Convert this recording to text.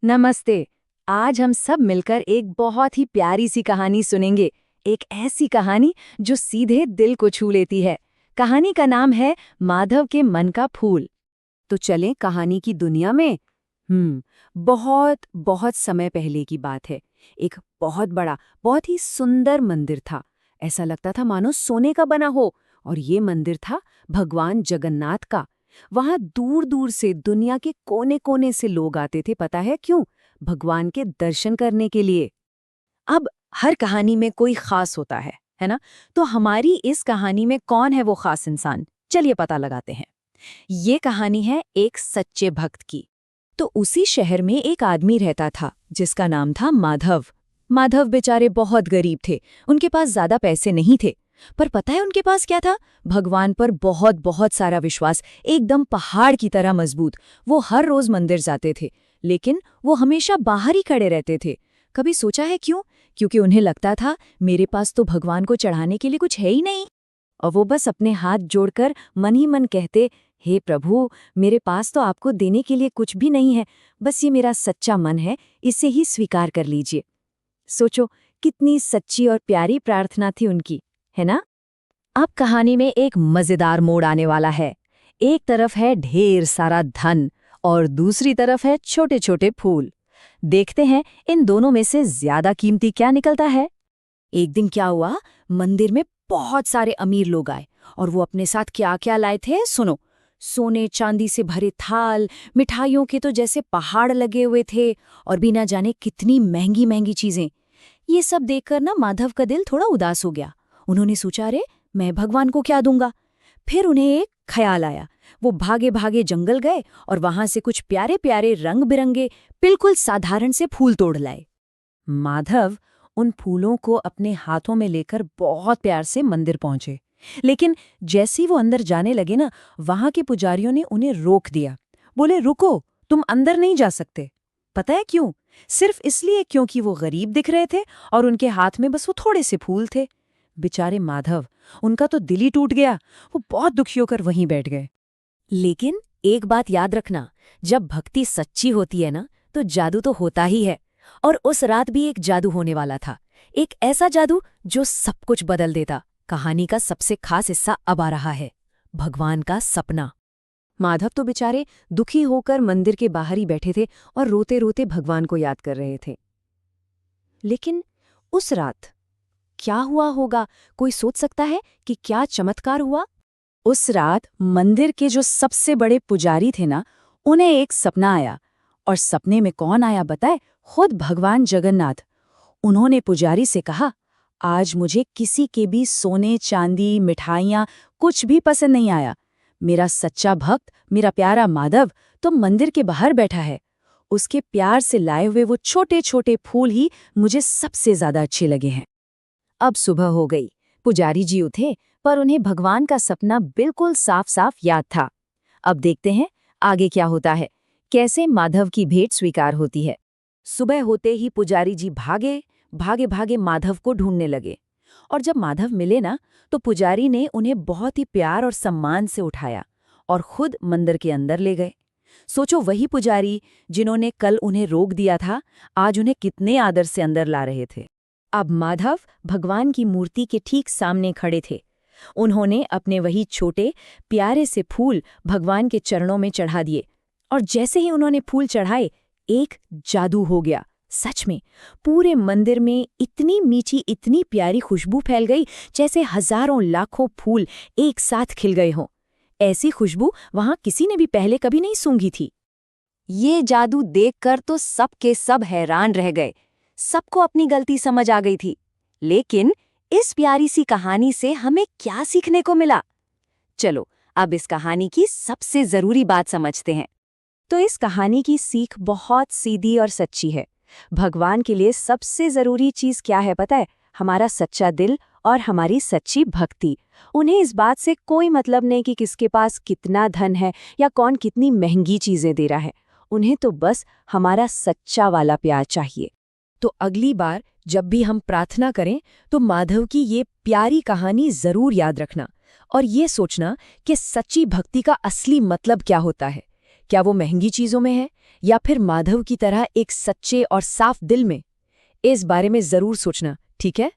नमस्ते। आज हम सब मिलकर एक बहुत ही प्यारी सी कहानी सुनेंगे। एक ऐसी कहानी जो सीधे दिल को छू लेती है। कहानी का नाम है माधव के मन का फूल। तो चलें कहानी की दुनिया में। बहुत बहुत समय पहले की बात है। एक बहुत बड़ा, बहुत ही सुंदर मंदिर था। ऐसा लगता था मानो सोने का बना हो। और ये मंदिर था भगवान जगन्नाथ का। वहां दूर दूर से दुनिया के कोने कोने से लोग आते थे, पता है क्यों? भगवान के दर्शन करने के लिए। अब हर कहानी में कोई खास होता है ना? तो हमारी इस कहानी में कौन है वो खास इंसान? चलिए पता लगाते हैं। ये कहानी है एक सच्चे भक्त की। तो उसी शहर में एक आदमी रहता था जिसका नाम था माधव। माधव बेचारे बहुत गरीब थे। उनके पास ज्यादा पैसे नहीं थे। पर पता है उनके पास क्या था? भगवान पर बहुत बहुत सारा विश्वास, एकदम पहाड़ की तरह मजबूत। वो हर रोज मंदिर जाते थे, लेकिन वो हमेशा बाहर ही खड़े रहते थे। कभी सोचा है क्यों? क्योंकि उन्हें लगता था मेरे पास तो भगवान को चढ़ाने के लिए कुछ है ही नहीं। और वो बस अपने हाथ जोड़कर मन ही मन कहते, हे प्रभु, मेरे पास तो आपको देने के लिए कुछ भी नहीं है। बस ये मेरा सच्चा मन है, इसे ही स्वीकार कर लीजिए। सोचो कितनी सच्ची और प्यारी प्रार्थना थी उनकी, है ना? अब कहानी में एक मजेदार मोड़ आने वाला है। एक तरफ है ढेर सारा धन और दूसरी तरफ है छोटे छोटे फूल। देखते हैं इन दोनों में से ज्यादा कीमती क्या निकलता है। एक दिन क्या हुआ, मंदिर में बहुत सारे अमीर लोग आए और वो अपने साथ क्या क्या लाए थे सुनो। सोने चांदी से भरे थाल, मिठाइयों के तो जैसे पहाड़ लगे हुए थे, और भी ना जाने कितनी महंगी महंगी चीजें। ये सब देखकर ना माधव का दिल थोड़ा उदास हो गया। उन्होंने सोचा, अरे मैं भगवान को क्या दूंगा? फिर उन्हें एक ख्याल आया। वो भागे भागे जंगल गए और वहां से कुछ प्यारे प्यारे रंग बिरंगे, बिल्कुल साधारण से फूल तोड़ लाए। माधव उन फूलों को अपने हाथों में लेकर बहुत प्यार से मंदिर पहुंचे। लेकिन जैसे ही वो अंदर जाने लगे ना, वहां के पुजारियों ने उन्हें रोक दिया। बोले, रुको, तुम अंदर नहीं जा सकते। पता है क्यों? सिर्फ इसलिए क्योंकि वो गरीब दिख रहे थे और उनके हाथ में बस वो थोड़े से फूल थे। बेचारे माधव, उनका तो दिल ही टूट गया। वो बहुत दुखी होकर वहीं बैठ गए। लेकिन एक बात याद रखना, जब भक्ति सच्ची होती है ना, तो जादू तो होता ही है। और उस रात भी एक जादू होने वाला था। एक ऐसा जादू जो सब कुछ बदल देता। कहानी का सबसे खास हिस्सा अब आ रहा है, भगवान का सपना। माधव तो बेचारे दुखी होकर मंदिर के बाहर ही बैठे थे और रोते रोते भगवान को याद कर रहे थे। लेकिन उस रात क्या हुआ होगा? कोई सोच सकता है कि क्या चमत्कार हुआ? उस रात मंदिर के जो सबसे बड़े पुजारी थे ना, उन्हें एक सपना आया। और सपने में कौन आया बताए? खुद भगवान जगन्नाथ। उन्होंने पुजारी से कहा, आज मुझे किसी के भी सोने चांदी मिठाइयाँ कुछ भी पसंद नहीं आया। मेरा सच्चा भक्त, मेरा प्यारा माधव तो मंदिर के बाहर बैठा है। उसके प्यार से लाए हुए वो छोटे छोटे फूल ही मुझे सबसे ज्यादा अच्छे लगे हैं। अब सुबह हो गई। पुजारी जी उठे, पर उन्हें भगवान का सपना बिल्कुल साफ साफ याद था। अब देखते हैं आगे क्या होता है, कैसे माधव की भेंट स्वीकार होती है। सुबह होते ही पुजारी जी भागे भागे भागे माधव को ढूंढने लगे। और जब माधव मिले ना, तो पुजारी ने उन्हें बहुत ही प्यार और सम्मान से उठाया और खुद मंदिर के अंदर ले गए। सोचो, वही पुजारी जिन्होंने कल उन्हें रोक दिया था, आज उन्हें कितने आदर से अंदर ला रहे थे। अब माधव भगवान की मूर्ति के ठीक सामने खड़े थे। उन्होंने अपने वही छोटे प्यारे से फूल भगवान के चरणों में चढ़ा दिए। और जैसे ही उन्होंने फूल चढ़ाए, एक जादू हो गया। सच में पूरे मंदिर में इतनी मीठी, इतनी प्यारी खुशबू फैल गई, जैसे हजारों लाखों फूल एक साथ खिल गए हों। ऐसी खुशबू वहां किसी ने भी पहले कभी नहीं सूंघी थी। ये जादू देखकर तो सब के सब हैरान रह गए। सबको अपनी गलती समझ आ गई थी। लेकिन इस प्यारी सी कहानी से हमें क्या सीखने को मिला? चलो अब इस कहानी की सबसे जरूरी बात समझते हैं। तो इस कहानी की सीख बहुत सीधी और सच्ची है। भगवान के लिए सबसे जरूरी चीज क्या है पता है? हमारा सच्चा दिल और हमारी सच्ची भक्ति। उन्हें इस बात से कोई मतलब नहीं कि किसके पास कितना धन है या कौन कितनी महंगी चीजें दे रहा है। उन्हें तो बस हमारा सच्चा वाला प्यार चाहिए। तो अगली बार जब भी हम प्रार्थना करें, तो माधव की ये प्यारी कहानी जरूर याद रखना और ये सोचना कि सच्ची भक्ति का असली मतलब क्या होता है। क्या वो महंगी चीज़ों में है या फिर माधव की तरह एक सच्चे और साफ दिल में? इस बारे में ज़रूर सोचना, ठीक है?